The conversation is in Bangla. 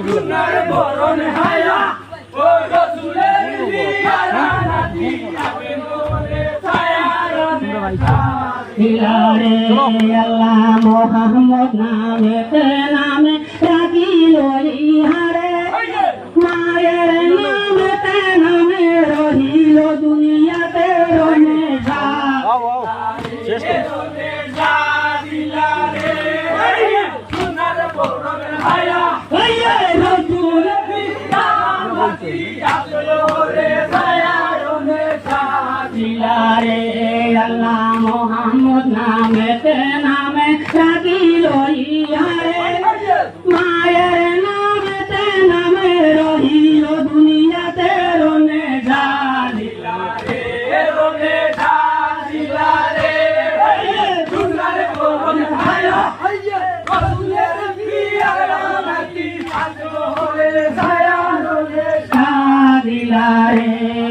সোনার বরণ হায়া ও রসুলের জিয়ারা নাতি আবেন বলে ছায়া দিলারে আল্লাহ মোহাম্মদ নামে নামে রাখিল ইহারে মায়ের নামে নামে রহিল দুনিয়াতে রনে যা দিলারে সোনার বরণ হায়া রসুলের জিয়ারা নাতি আবেন বলে ছায়া দিলারে আল্লাহ মোহাম্মদ নামে নামে রাখিল ইহারে মায়ের নামে নামে রহিল দুনিয়াতে রনে যা রনে দিলারে সোনার বরণ হায়া রসুলের জিয়ারা নাতি আবেন বলে ছায়া দিলারে